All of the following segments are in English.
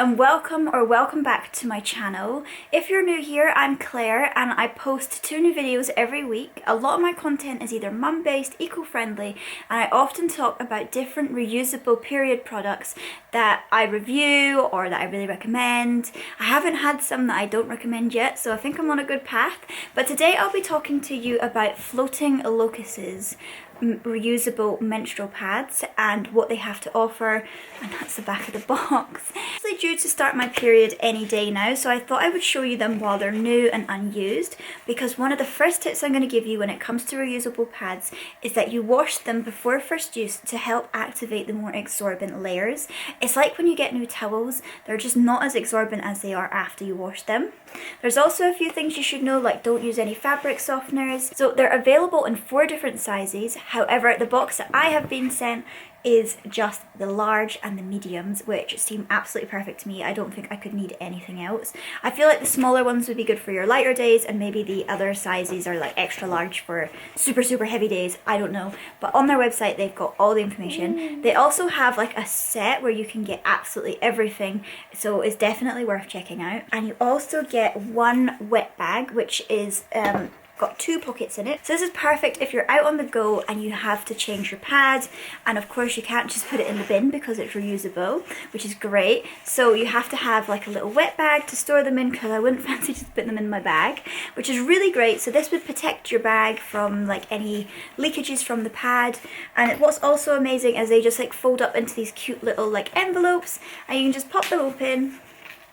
and welcome back to my channel. If you're new here, I'm Claire and I post 2 new videos every week. A lot of my content is either mum-based, eco-friendly, and I often talk about different reusable period products that I review or that I really recommend. I haven't had some that I don't recommend yet, so I think I'm on a good path. But today I'll be talking to you about Floating Locuses reusable menstrual pads and what they have to offer, and that's the back of the box. I'm actually due to start my period any day now, so I thought I would show you them while they're new and unused, because one of the first tips I'm going to give you when it comes to reusable pads is that you wash them before first use to help activate the more absorbent layers. It's like when you get new towels, they're just not as absorbent as they are after you wash them. There's also a few things you should know, like don't use any fabric softeners. So they're available in 4 different sizes. However, the box that I have been sent is just the large and the mediums, which seem absolutely perfect to me. I don't think I could need anything else. I feel like the smaller ones would be good for your lighter days, and maybe the other sizes are like extra large for super heavy days. I don't know, but on their website they've got all the information. They also have like a set where you can get absolutely everything, so it's definitely worth checking out. And you also get one wet bag, which is got 2 pockets in it. So this is perfect if you're out on the go and you have to change your pad, and of course you can't just put it in the bin because it's reusable, which is great. So you have to have like a little wet bag to store them in, because I wouldn't fancy just putting them in my bag, which is really great. So this would protect your bag from like any leakages from the pad. And what's also amazing is they just like fold up into these cute little like envelopes, and you can just pop them open,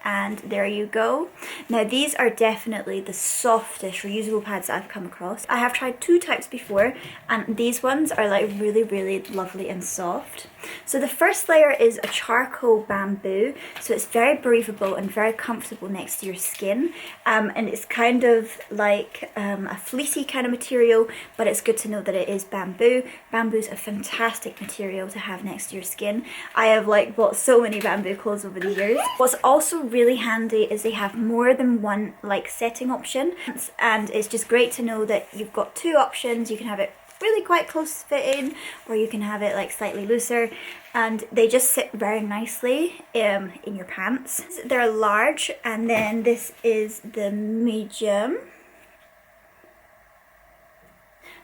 and there you go. Now these are definitely the softest reusable pads that I've come across. I have tried 2 types before, and these ones are like really lovely and soft. So the first layer is a charcoal bamboo, so it's very breathable and very comfortable next to your skin, and it's kind of like a fleecy kind of material, but it's good to know that it is bamboo. Bamboo's a fantastic material to have next to your skin. I have like bought so many bamboo clothes over the years. What's also really handy is they have more than one like setting option, and it's just great to know that you've got 2 options. You can have it really quite close fitting, or you can have it like slightly looser, and they just sit very nicely in your pants. They're large, and then this is the medium,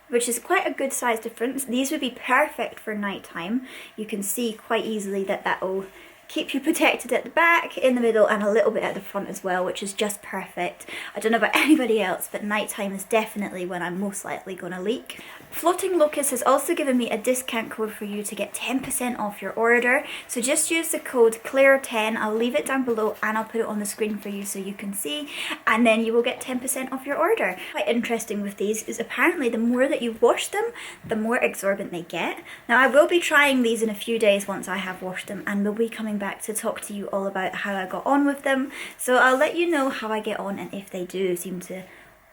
which is quite a good size difference. These would be perfect for nighttime. You can see quite easily that that will keep you protected at the back, in the middle, and a little bit at the front as well, which is just perfect. I don't know about anybody else, but nighttime is definitely when I'm most likely going to leak. Floating Locust has also given me a discount code for you to get 10% off your order. So just use the code CLAIRE10. I'll leave it down below and I'll put it on the screen for you so you can see, and then you will get 10% off your order. Quite interesting with these is apparently the more that you wash them, the more absorbent they get. Now I will be trying these in a few days once I have washed them, and we'll be coming back to talk to you all about how I got on with them. So I'll let you know how I get on and if they do seem to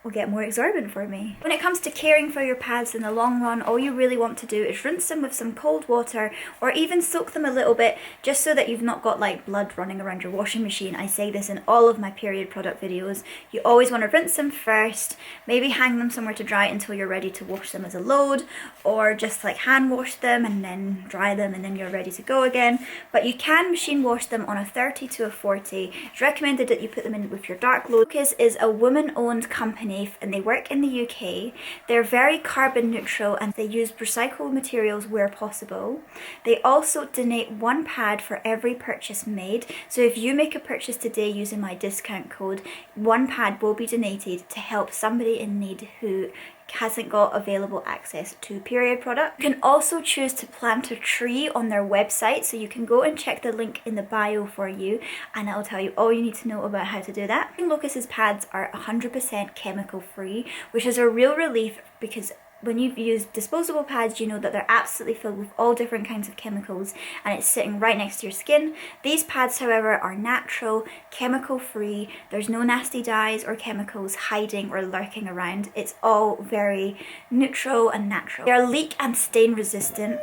will get more absorbent for me. When it comes to caring for your pads in the long run, all you really want to do is rinse them with some cold water, or even soak them a little bit, just so that you've not got like blood running around your washing machine. I say this in all of my period product videos. You always want to rinse them first, maybe hang them somewhere to dry until you're ready to wash them as a load, or just like hand wash them and then dry them and then you're ready to go again. But you can machine wash them on a 30 to a 40. It's recommended that you put them in with your dark load. Locust is a woman-owned company, and they work in the UK. They're very carbon neutral and they use recycled materials where possible. They also donate 1 pad for every purchase made. So if you make a purchase today using my discount code, 1 pad will be donated to help somebody in need who hasn't got available access to period product. You can also choose to plant a tree on their website, so you can go and check the link in the bio for you, and it'll tell you all you need to know about how to do that. Floating Locust's pads are 100% chemical free, which is a real relief, because when you've used disposable pads, you know that they're absolutely filled with all different kinds of chemicals, and it's sitting right next to your skin. These pads, however, are natural, chemical free. There's no nasty dyes or chemicals hiding or lurking around. It's all very neutral and natural. They are leak and stain resistant.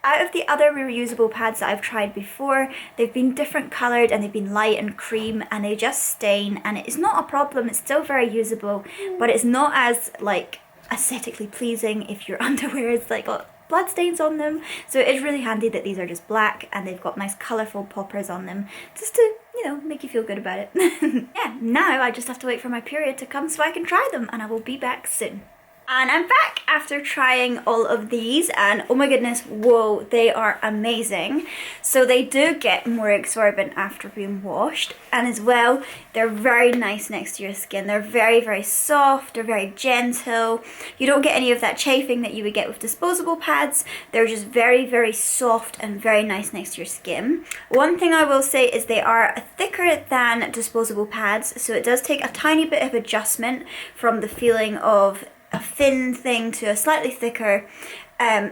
Out of the other reusable pads that I've tried before, they've been different coloured and they've been light and cream, and they just stain, and it's not a problem. It's still very usable, but it's not as like aesthetically pleasing if your underwear is like got blood stains on them. So it is really handy that these are just black and they've got nice colourful poppers on them, just to, you know, make you feel good about it. Yeah, now I just have to wait for my period to come so I can try them, and I will be back soon. And I'm back after trying all of these, and oh my goodness, whoa, they are amazing. So they do get more absorbent after being washed, and as well, they're very nice next to your skin. They're very, very soft, they're very gentle. You don't get any of that chafing that you would get with disposable pads. They're just very, very soft and very nice next to your skin. One thing I will say is they are thicker than disposable pads, so it does take a tiny bit of adjustment from the feeling of a thin thing to a slightly thicker.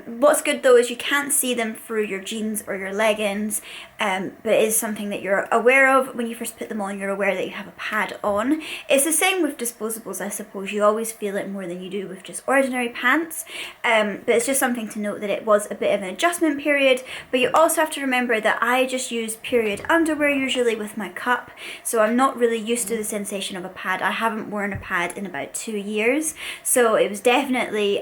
What's good though is you can't see them through your jeans or your leggings, but it is something that you're aware of. When you first put them on, you're aware that you have a pad on. It's the same with disposables, I suppose. You always feel it more than you do with just ordinary pants, but it's just something to note that it was a bit of an adjustment period. But you also have to remember that I just use period underwear usually with my cup, so I'm not really used to the sensation of a pad. I haven't worn a pad in about 2 years, so it was definitely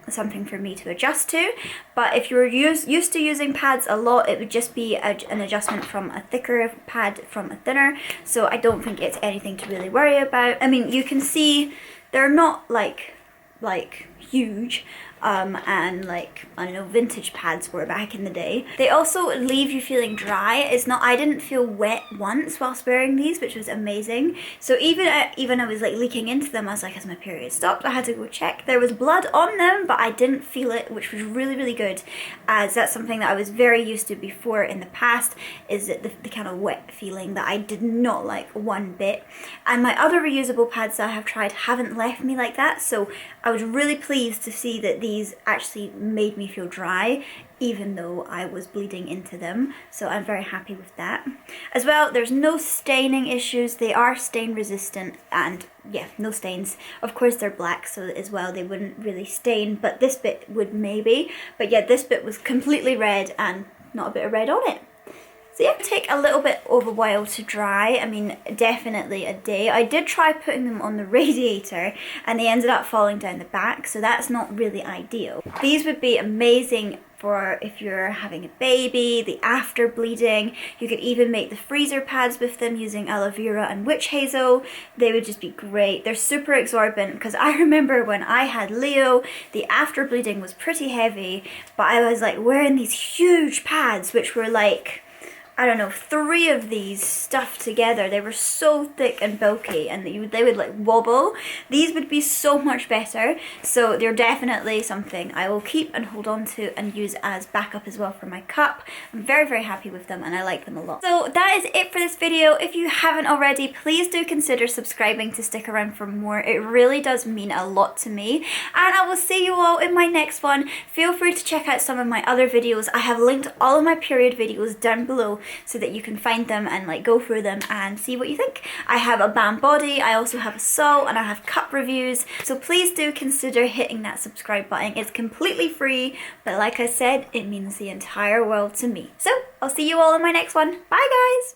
something for me to adjust to. But if you're used to using pads a lot, it would just be an adjustment from a thicker pad from a thinner, so I don't think it's anything to really worry about. I mean, you can see they're not like huge, and like, I don't know, vintage pads were back in the day. They also leave you feeling dry. I didn't feel wet once whilst wearing these, which was amazing. So even I was like leaking into them, I was like, has my period stopped? I had to go check. There was blood on them, but I didn't feel it, which was really, really good, as that's something that I was very used to before in the past, is the kind of wet feeling that I did not like one bit. And my other reusable pads that I have tried haven't left me like that, so I was really pleased to see that these actually made me feel dry, even though I was bleeding into them, so I'm very happy with that. As well, there's no staining issues. They are stain resistant, and yeah, no stains. Of course they're black, so as well they wouldn't really stain, but this bit would maybe. But yeah, this bit was completely red and not a bit of red on it. So yeah, take a little bit of a while to dry. I mean, definitely a day. I did try putting them on the radiator and they ended up falling down the back, so that's not really ideal. These would be amazing for if you're having a baby, the after bleeding. You could even make the freezer pads with them using aloe vera and witch hazel. They would just be great. They're super absorbent, because I remember when I had Leo, the after bleeding was pretty heavy, but I was like wearing these huge pads, which were like, I don't know, 3 of these stuffed together. They were so thick and bulky, and they would like wobble. These would be so much better, so they're definitely something I will keep and hold on to and use as backup as well for my cup. I'm very, very happy with them and I like them a lot. So that is it for this video. If you haven't already, please do consider subscribing to stick around for more. It really does mean a lot to me, and I will see you all in my next one. Feel free to check out some of my other videos. I have linked all of my period videos down below, so that you can find them and like go through them and see what you think. I have a balm body, I also have a salt, and I have cup reviews, so please do consider hitting that subscribe button. It's completely free, but like I said, it means the entire world to me. So I'll see you all in my next one. Bye guys!